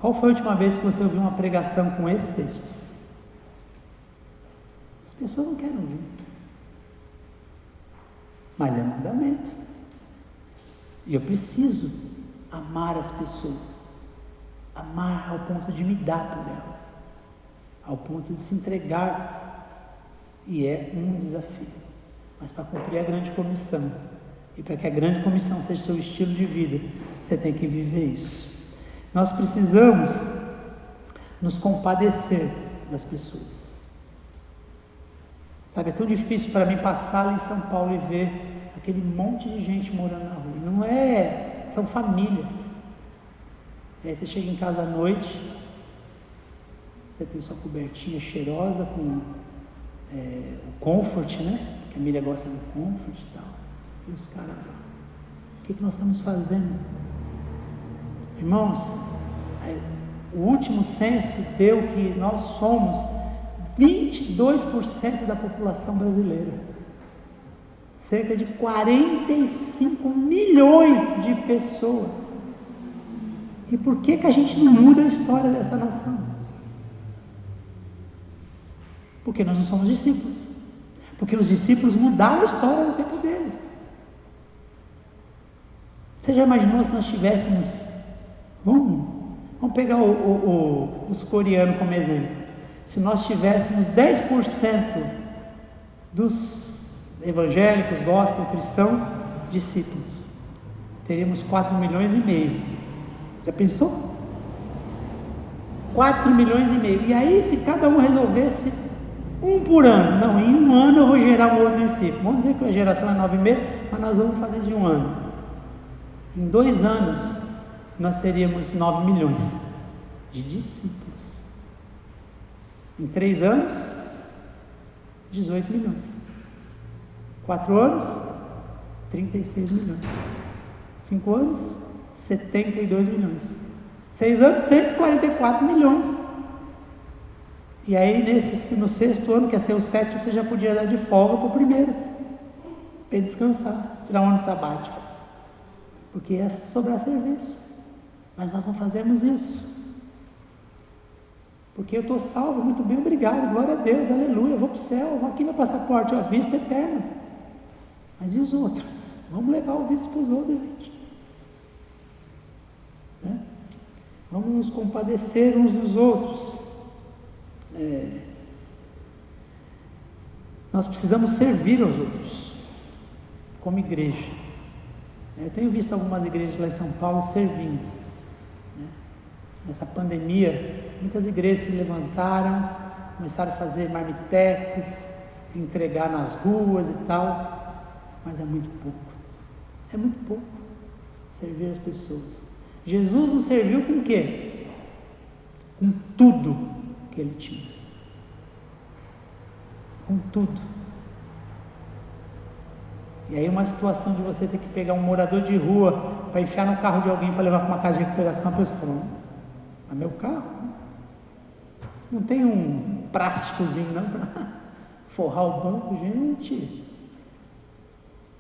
Qual foi a última vez que você ouviu uma pregação com esse texto? As pessoas não querem ouvir, mas é mandamento, e eu preciso amar as pessoas, amar ao ponto de me dar por elas, ao ponto de se entregar, e é um desafio, mas para cumprir a grande comissão, e para que a grande comissão seja seu estilo de vida, você tem que viver isso. Nós precisamos nos compadecer das pessoas, sabe? É tão difícil para mim passar ali em São Paulo e ver aquele monte de gente morando na rua, não é, são famílias. E aí você chega em casa à noite, você tem sua cobertinha cheirosa com o Comfort, né? Que a Miriam gosta do Comfort e tal. E os caras, o que nós estamos fazendo? Irmãos, o último censo deu que nós somos 22% da população brasileira, cerca de 45 milhões de pessoas. E por que a gente não muda a história dessa nação? Porque nós não somos discípulos, porque os discípulos mudaram a história no tempo deles. Você já imaginou se nós tivéssemos, vamos pegar os coreanos como exemplo, se nós tivéssemos 10% dos evangélicos, gospel, cristãos, discípulos, teríamos 4,5 milhões. Já pensou? 4,5 milhões. E aí, se cada um resolvesse um por ano, não, em um ano eu vou gerar um outro discípulo. Vamos dizer que a geração é 9,5, mas nós vamos fazer de um ano. Em 2 anos, nós seríamos 9 milhões de discípulos. Em 3 anos, 18 milhões. 4 anos, 36 milhões. 5 anos, 72 milhões. 6 anos, 144 milhões. E aí, no 6º ano, que ia ser o 7º, você já podia dar de folga para o primeiro, para ele descansar, tirar um ano sabático, porque ia sobrar serviço. Mas nós não fazemos isso. Porque eu estou salvo, muito bem, obrigado, glória a Deus, aleluia, eu vou para o céu, aqui meu passaporte, ó, visto eterno. Mas e os outros? Vamos levar o visto para os outros, gente. Né? Vamos nos compadecer uns dos outros. Nós precisamos servir aos outros, como igreja. Eu tenho visto algumas igrejas lá em São Paulo servindo. Né? Nessa pandemia, muitas igrejas se levantaram, começaram a fazer marmitecos, entregar nas ruas e tal, mas é muito pouco. É muito pouco servir as pessoas. Jesus nos serviu com o quê? Com tudo que ele tinha. Com tudo. E aí uma situação de você ter que pegar um morador de rua para enfiar no carro de alguém para levar para uma casa de recuperação, a pessoa falou, é meu carro? Não tem um plásticozinho não para forrar o banco, gente.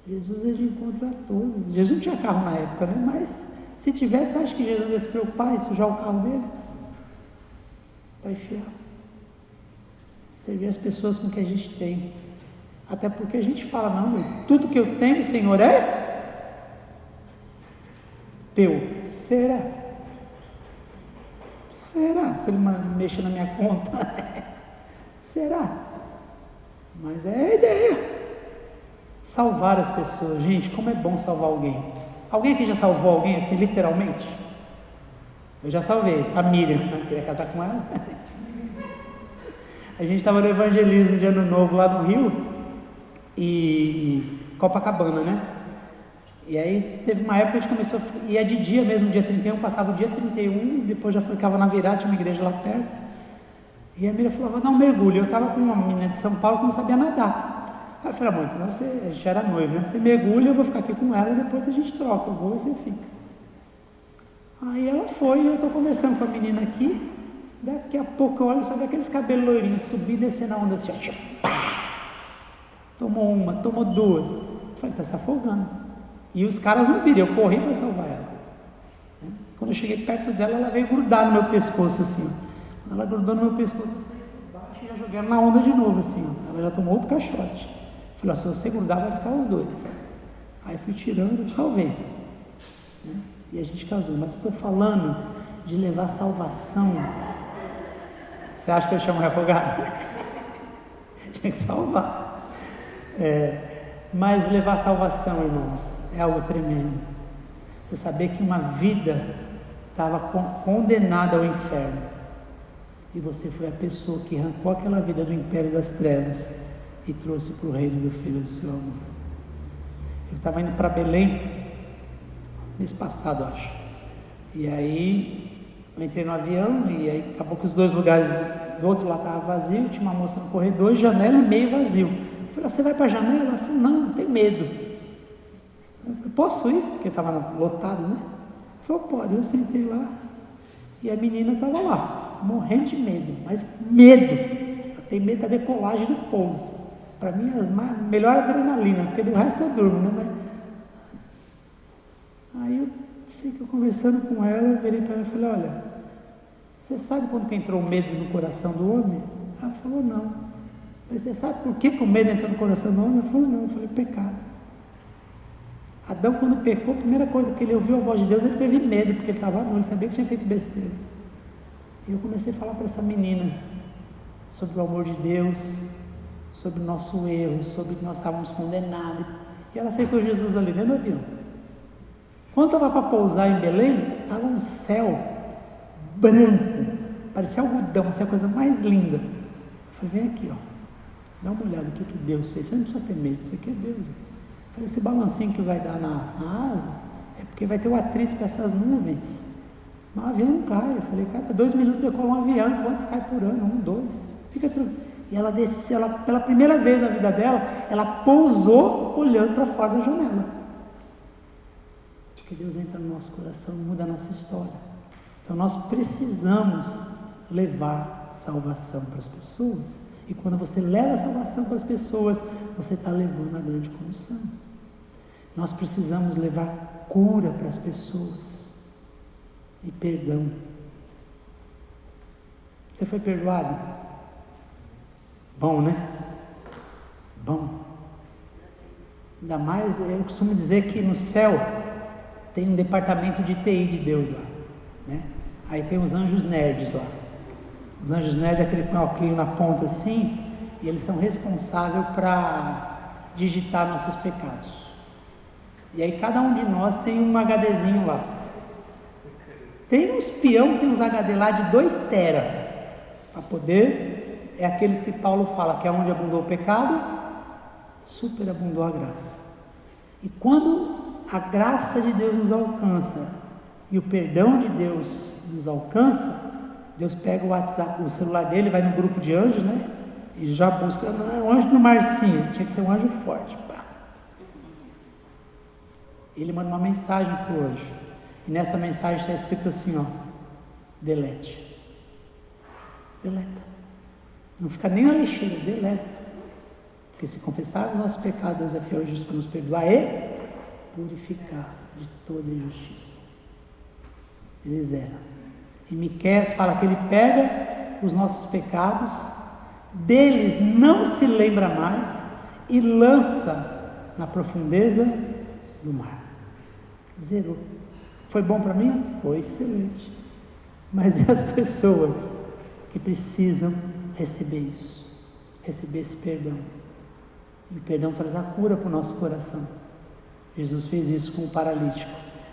Jesus ele encontra todos. Jesus não tinha carro na época, né? Mas se tivesse, acho que Jesus ia se preocupar em sujar o carro dele para enfiar. Servir as pessoas com o que a gente tem. Até porque a gente fala, não, tudo que eu tenho, Senhor, é teu. Será? Será? Se ele mexer na minha conta? Será? Mas é a ideia. Salvar as pessoas. Gente, como é bom salvar alguém. Alguém aqui já salvou alguém assim, literalmente? Eu já salvei. A Miriam, eu queria casar com ela. A gente estava no evangelismo de Ano Novo lá no Rio, e Copacabana, né? E aí teve uma época que a gente começou, ia de dia mesmo, dia 31, passava o dia 31, depois já ficava na virada, tinha uma igreja lá perto, e a Miriam falava, não, mergulho. Eu estava com uma menina de São Paulo que não sabia nadar. Aí eu falei, amor, então a gente era noivo, né? Você mergulha, eu vou ficar aqui com ela, depois a gente troca, eu vou e você fica. Aí ela foi, e eu estou conversando com a menina aqui, daqui a pouco eu olho, sabe aqueles cabelos loirinhos, subir e descer na onda assim, ó, pá! Tomou uma, tomou duas. Eu falei, está se afogando. E os caras não viram, eu corri para salvar ela. Quando eu cheguei perto dela, ela veio grudar no meu pescoço assim. Quando ela grudou no meu pescoço, eu saí por baixo e já joguei ela na onda de novo assim. Ela já tomou outro caixote. Eu falei, se você grudar, vai ficar os dois. Aí fui tirando e salvei. E a gente casou. Mas estou falando de levar salvação. Você acha que eu chamo refogado? Tinha que salvar. Mas levar salvação, irmãos, é algo tremendo. Você saber que uma vida estava condenada ao inferno e você foi a pessoa que arrancou aquela vida do império das trevas e trouxe para o reino do Filho do seu amor. Eu estava indo para Belém mês passado, acho, e aí eu entrei no avião e aí acabou que os dois lugares do outro lado estavam vazios, tinha uma moça no corredor e janela meio vazio. Eu falei, você vai para a janela? Ela falou, não tenho medo. Eu falei, posso ir? Porque estava lotado, né? Ela falou, pode. Eu sentei lá e a menina estava lá, morrendo de medo, mas medo. Ela tem medo da decolagem do pouso. Para mim, melhor adrenalina, porque do resto eu durmo, né? Aí eu sei que eu conversando com ela, eu virei para ela e falei, olha, você sabe quando que entrou o medo no coração do homem? Ela falou, não. Eu falei, você sabe por que o medo entrou no coração do homem? Ela falou, não. Eu falei, pecado. Adão, quando pecou, a primeira coisa que ele ouviu a voz de Deus, ele teve medo, porque ele estava nu, ele sabia que tinha feito besteira. E eu comecei a falar para essa menina sobre o amor de Deus, sobre o nosso erro, sobre que nós estávamos condenados. E ela aceitou Jesus ali dentro do avião. Quando estava para pousar em Belém, estava um céu branco, parecia algodão, assim, a coisa mais linda. Eu falei, vem aqui, ó, dá uma olhada, o que Deus fez, você não precisa ter medo, isso aqui é Deus. Eu falei, esse balancinho que vai dar na asa, é porque vai ter o atrito com essas nuvens, mas o avião não cai. Eu falei, cada 2 minutos decola um avião, quantos cai por ano? 1, 2, fica tranquilo. E ela desceu, pela primeira vez na vida dela, ela pousou olhando para fora da janela. Porque Deus entra no nosso coração, muda a nossa história. Então nós precisamos levar salvação para as pessoas. E quando você leva a salvação para as pessoas, você está levando a grande comissão. Nós precisamos levar cura para as pessoas e perdão. Você foi perdoado? Bom, né? Bom. Ainda mais, eu costumo dizer que no céu tem um departamento de TI de Deus lá, né? Aí tem os anjos nerds lá. Os anjos nerds é aquele que põe o óculos na ponta assim, e eles são responsáveis para digitar nossos pecados. E aí cada um de nós tem um HDzinho lá. Tem uns peão, tem uns HD lá de 2 tera para poder, é aqueles que Paulo fala que é onde abundou o pecado, superabundou a graça. E quando a graça de Deus nos alcança e o perdão de Deus nos alcança, Deus pega o WhatsApp, o celular dele, vai no grupo de anjos, né? E já busca, não, o anjo do Marcinho, tinha que ser um anjo forte. Pá. Ele manda uma mensagem para o anjo. E nessa mensagem está escrito assim, ó, delete. Deleta. Não fica nem a lixeira, deleta. Porque se confessar os nossos pecados, Deus é fiel e justo para nos perdoar e purificar de toda injustiça. Ele zera. E Miqueias fala que ele pega os nossos pecados, deles não se lembra mais e lança na profundeza do mar. Zerou. Foi bom para mim? Foi excelente. Mas e as pessoas que precisam receber isso, receber esse perdão? E o perdão traz a cura para o nosso coração. Jesus fez isso com o paralítico,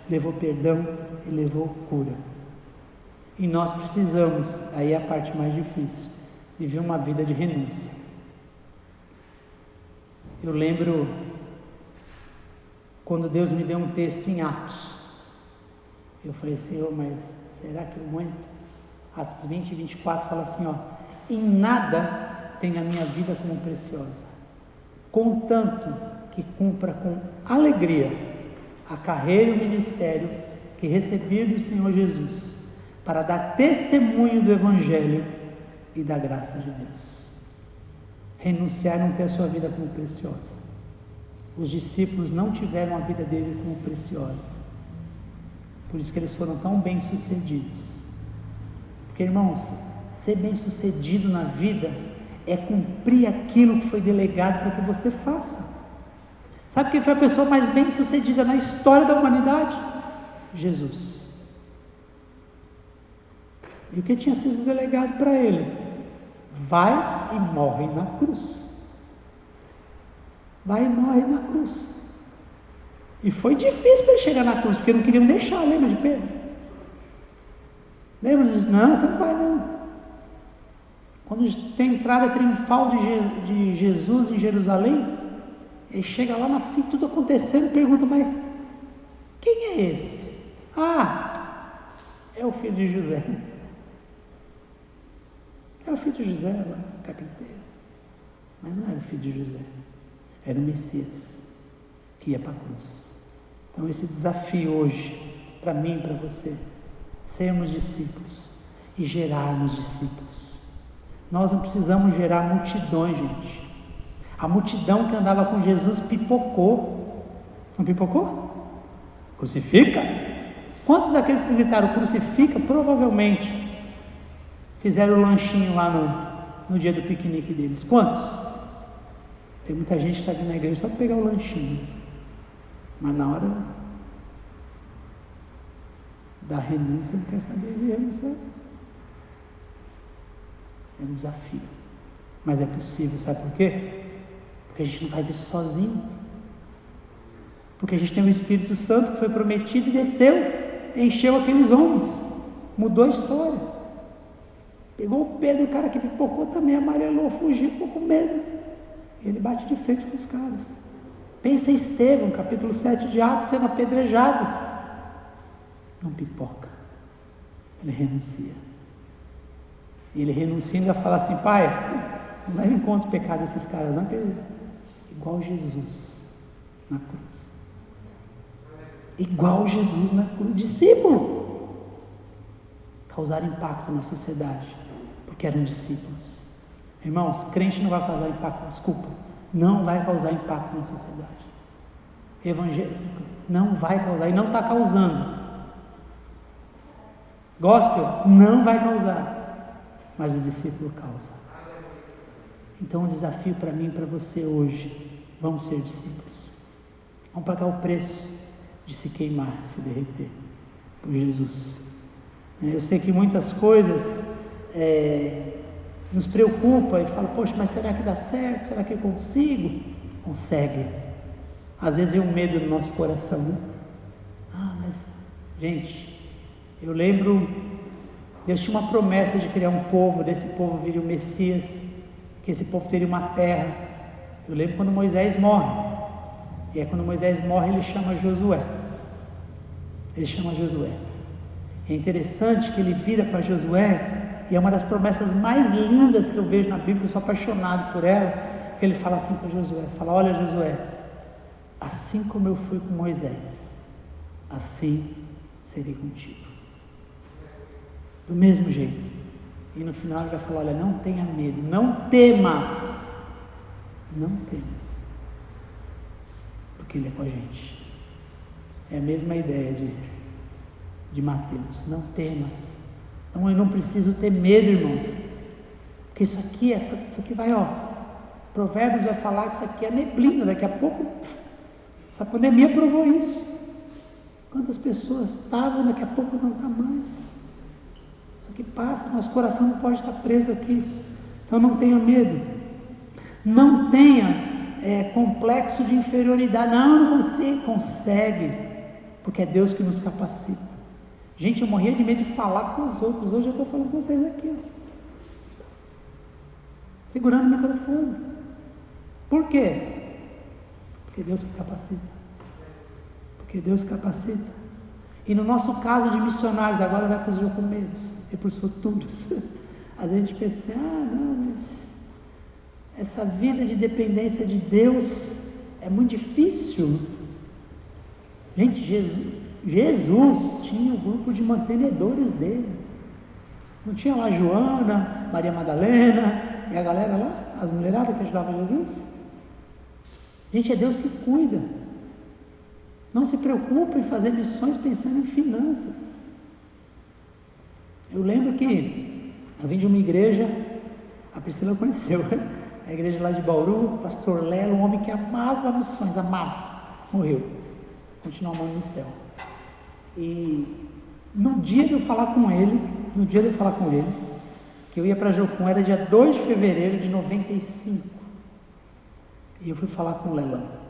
levou perdão e levou cura. E nós precisamos, aí é a parte mais difícil, viver uma vida de renúncia. Eu lembro quando Deus me deu um texto em Atos. Eu falei, Senhor, mas será que eu aguento? Atos 20 e 24 fala assim, ó, em nada tenho a minha vida como preciosa, contanto que cumpra com alegria a carreira e o ministério que recebi do Senhor Jesus, para dar testemunho do Evangelho e da graça de Deus. Renunciar não ter a sua vida como preciosa. Os discípulos não tiveram a vida dele como preciosa. Por isso que eles foram tão bem sucedidos. Porque, irmãos, ser bem sucedido na vida é cumprir aquilo que foi delegado para que você faça. Sabe quem foi a pessoa mais bem sucedida na história da humanidade? Jesus. E o que tinha sido delegado para ele? Vai e morre na cruz. Vai e morre na cruz. E foi difícil para ele chegar na cruz, porque não queriam deixar, lembra de Pedro? Lembra? Ele disse, não, você não vai não. Quando tem a entrada triunfal de Jesus em Jerusalém, ele chega lá na frente, tudo acontecendo, e pergunta, mas quem é esse? Ah, é o filho de José. É o filho de José, lá, carpinteiro. Mas não era o filho de José, era o Messias, que ia para a cruz. Então esse desafio hoje, para mim e para você, sermos discípulos e gerarmos discípulos. Nós não precisamos gerar multidões, gente. A multidão que andava com Jesus pipocou. Não pipocou? Crucifica? Quantos daqueles que gritaram crucifica, provavelmente fizeram o lanchinho lá no dia do piquenique deles? Quantos? Tem muita gente que está vindo na igreja só para pegar o lanchinho, mas na hora da renúncia não quer saber de renúncia. É um desafio, mas é possível, sabe por quê? Porque a gente não faz isso sozinho, porque a gente tem o Espírito Santo que foi prometido e desceu, encheu aqueles homens, mudou a história. Pegou o Pedro, o cara que pipocou também, amarelou, fugiu, ficou com medo. Ele bate de frente com os caras. Pensa em Estevão, capítulo 7 de Atos, sendo apedrejado. Não pipoca. Ele renuncia. E ele renuncia e ainda fala assim, pai, não leva em conta o pecado desses caras, não, igual Jesus na cruz. Igual Jesus na cruz. Discípulo. Causar impacto na sociedade, porque eram discípulos. Irmãos, crente não vai causar impacto, desculpa, não vai causar impacto na sociedade. Evangélico não vai causar, e não está causando. Gospel não vai causar. mas o discípulo causa. Então, um desafio para mim e para você hoje: vamos ser discípulos, vamos pagar o preço de se queimar, se derreter por Jesus. Eu sei que muitas coisas nos preocupam e falam: poxa, mas será que dá certo? Será que eu consigo? Consegue. Às vezes vem um medo no nosso coração, né? Mas, gente, eu lembro, Deus tinha uma promessa de criar um povo, desse povo viria o Messias, que esse povo teria uma terra. Eu lembro quando Moisés morre, e aí quando Moisés morre, ele chama Josué. É interessante que ele vira para Josué, e é uma das promessas mais lindas que eu vejo na Bíblia, eu sou apaixonado por ela, que ele fala assim para Josué, fala: olha, Josué, assim como eu fui com Moisés, assim serei contigo. Do mesmo jeito. E no final ele vai falar: olha, não tenha medo, não temas, porque ele é com a gente. É a mesma ideia de Mateus: não temas. Então eu não preciso ter medo, irmãos, porque isso aqui vai, Provérbios vai falar que isso aqui é neblina, daqui a pouco essa pandemia provou isso. Quantas pessoas estavam, daqui a pouco não está mais. Isso aqui passa, nosso coração não pode estar preso aqui. Então não tenha medo, não tenha complexo de inferioridade. Não consigo. Consegue, porque é Deus que nos capacita. Gente, eu morria de medo de falar com os outros. Hoje eu estou falando com vocês aqui, segurando o microfone. Por quê? Porque Deus capacita. E no nosso caso de missionários, agora vai para os jocumeiros e para os futuros. Às vezes a gente pensa assim: não, mas essa vida de dependência de Deus é muito difícil. Gente, Jesus tinha um grupo de mantenedores dele. Não tinha lá Joana, Maria Madalena e a galera lá, as mulheradas que ajudavam Jesus? Gente, é Deus que cuida. Não se preocupe em fazer missões pensando em finanças. Eu lembro que eu vim de uma igreja, a Priscila conheceu, a igreja lá de Bauru, pastor Lelo, um homem que amava missões, morreu, continua amando no céu. E no dia de eu falar com ele, que eu ia para Jocum, era dia 2 de fevereiro de 95, e eu fui falar com o Lelão,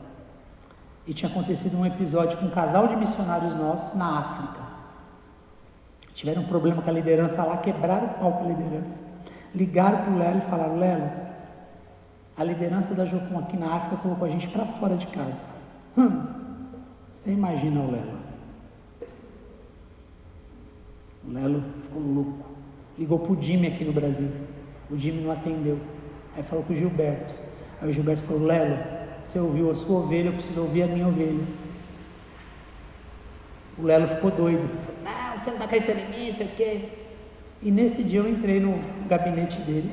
e tinha acontecido um episódio com um casal de missionários nossos na África. Tiveram um problema com a liderança lá, quebraram o pau com a liderança, ligaram para o Lelo e falaram: Lelo, a liderança da Jocum aqui na África colocou a gente para fora de casa. Você imagina o Lelo. O Lelo ficou louco, ligou para o Jimmy aqui no Brasil, o Jimmy não atendeu, aí falou com o Gilberto, aí o Gilberto falou: Lelo, você ouviu a sua ovelha, eu preciso ouvir a minha ovelha. O Lelo ficou doido, falou: não, você não está acreditando em mim, não sei o quê. E nesse dia eu entrei no gabinete dele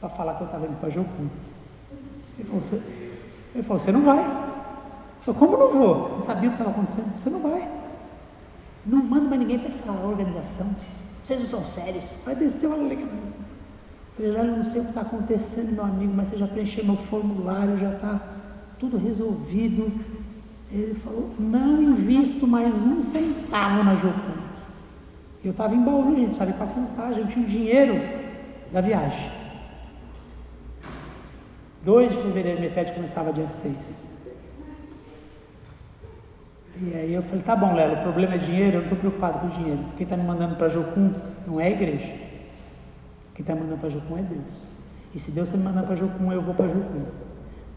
para falar que eu estava indo para Jocum. Ele falou: você não vai? Eu falei: como não vou? Não sabia o que estava acontecendo. Você não vai, não manda mais ninguém para essa organização, vocês não são sérios. Aí desceu a lenha. Falei: Lelo, não sei o que está acontecendo, meu amigo, mas você já preencheu meu formulário, já está tudo resolvido. Ele falou: não invisto mais um centavo na Jocum. Eu estava em Bauru, gente, sabe, para Contagem, eu tinha o dinheiro da viagem. 2 de fevereiro, metade começava dia 6. E aí eu falei: tá bom, Lelo, o problema é dinheiro, eu não estou preocupado com o dinheiro. Quem está me mandando para Jocum não é a igreja. Quem está me mandando para Jocum é Deus. E se Deus está me mandando para Jocum, eu vou para Jocum.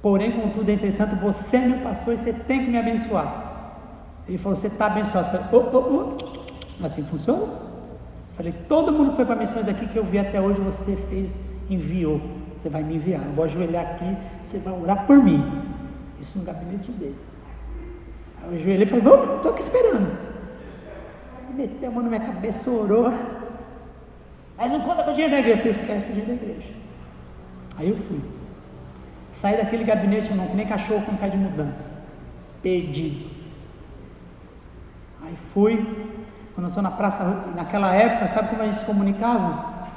Porém, contudo, entretanto, você é meu pastor e você tem que me abençoar. Ele falou: você está abençoado. Eu falei: assim funciona? Falei: todo mundo que foi para missões aqui que eu vi até hoje, você enviou. Você vai me enviar. Eu vou ajoelhar aqui, você vai orar por mim. Isso no gabinete dele. Aí eu ajoelhei e falei: vamos, estou aqui esperando. Ele meteu a mão na minha cabeça, orou. Mas não conta com o dinheiro da igreja. Eu falei: esquece o dinheiro da igreja. Aí eu fui. Saí daquele gabinete, irmão, que nem cachorro quando cai de mudança. Perdido. Aí fui. Quando eu estou na praça, naquela época, sabe como a gente se comunicava?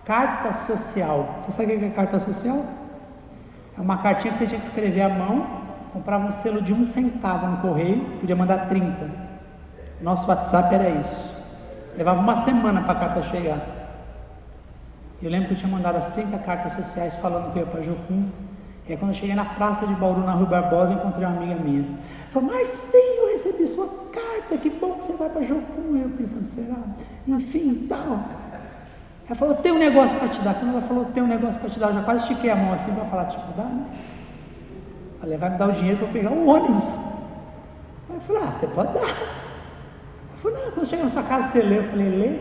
carta social. Você sabe o que é carta social? É uma cartinha que você tinha que escrever à mão, comprava um selo de 1 centavo no correio, podia mandar 30. Nosso WhatsApp era isso. Levava uma semana para a carta chegar. Eu lembro que eu tinha mandado as 30 cartas sociais falando que eu ia para Jocum. E aí quando eu cheguei na praça de Bauru, na Rua Barbosa, eu encontrei uma amiga minha. Falou, mas sim, eu recebi sua carta, que bom que você vai para Jocum. Eu pensando, será? Enfim, tal. Ela falou, tem um negócio para te dar. Quando ela falou, tem um negócio para te dar, eu já quase estiquei a mão assim para falar, tipo, dá, né? Falei, vai me dar o dinheiro para eu pegar o ônibus. Aí eu falei, você pode dar. Ela falou, não, quando chegar na sua casa você lê. Eu falei, lê?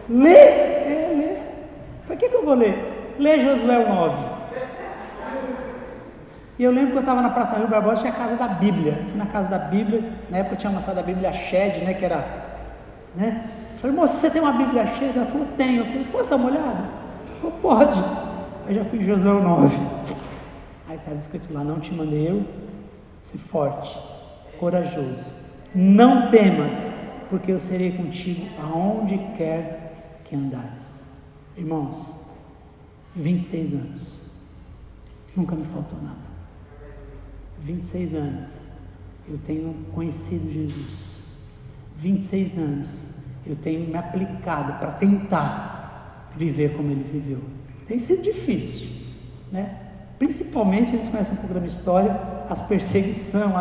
Lê? Lê. Para que eu vou ler? Lê Josué 9. E eu lembro que eu estava na Praça Rio Barbosa, tinha a Casa da Bíblia. Fui na Casa da Bíblia, na época eu tinha lançado a Bíblia Shed, né, que era, né? Eu falei, moça, você tem uma Bíblia Shed? Ela falou, tenho. Eu falei, posso dar uma olhada? Ela falou, pode. Aí já fui em Josué 9. Aí estava escrito lá, não te mandei eu, se forte, corajoso, não temas, porque eu serei contigo aonde quer que andares. Irmãos, 26 anos, nunca me faltou nada. 26 anos, eu tenho conhecido Jesus. 26 anos, eu tenho me aplicado para tentar viver como ele viveu. Tem sido difícil, né? Principalmente, eles conhecem um pouco da minha história, as perseguições,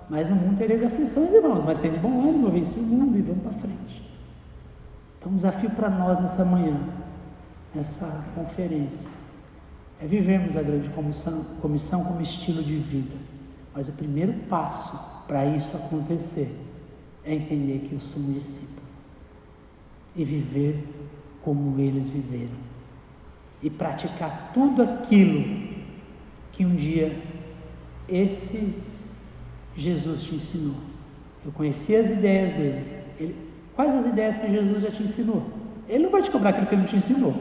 mas no mundo tereis aflições, irmãos, mas tem de bom ânimo, venci o mundo e vamos para frente. Então, um desafio para nós nessa manhã, nessa conferência, é vivermos a grande comissão como estilo de vida. Mas o primeiro passo para isso acontecer é entender que eu sou um discípulo e viver como eles viveram e praticar tudo aquilo que um dia esse Jesus te ensinou. Eu conheci as ideias dele. Quais as ideias que Jesus já te ensinou? Ele não vai te cobrar aquilo que ele não te ensinou,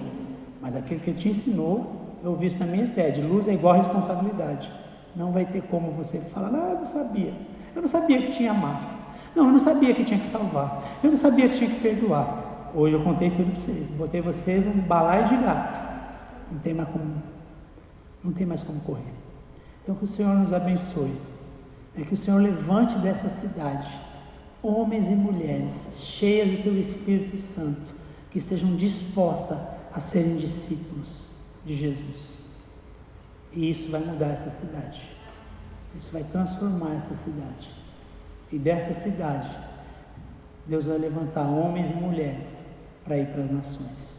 mas aquilo que ele te ensinou. Eu vi isso na minha TED, luz é igual a responsabilidade. Não vai ter como você falar, eu não sabia. Eu não sabia que tinha amar. Não, eu não sabia que tinha que salvar. Eu não sabia que tinha que perdoar. Hoje eu contei tudo para vocês. Botei vocês num balaio de gato. Não tem mais como correr. Então que o Senhor nos abençoe. Que o Senhor levante dessa cidade homens e mulheres cheias do teu Espírito Santo, que estejam dispostas a serem discípulos de Jesus. E isso vai mudar essa cidade. Isso vai transformar essa cidade. E dessa cidade, Deus vai levantar homens e mulheres para ir para as nações.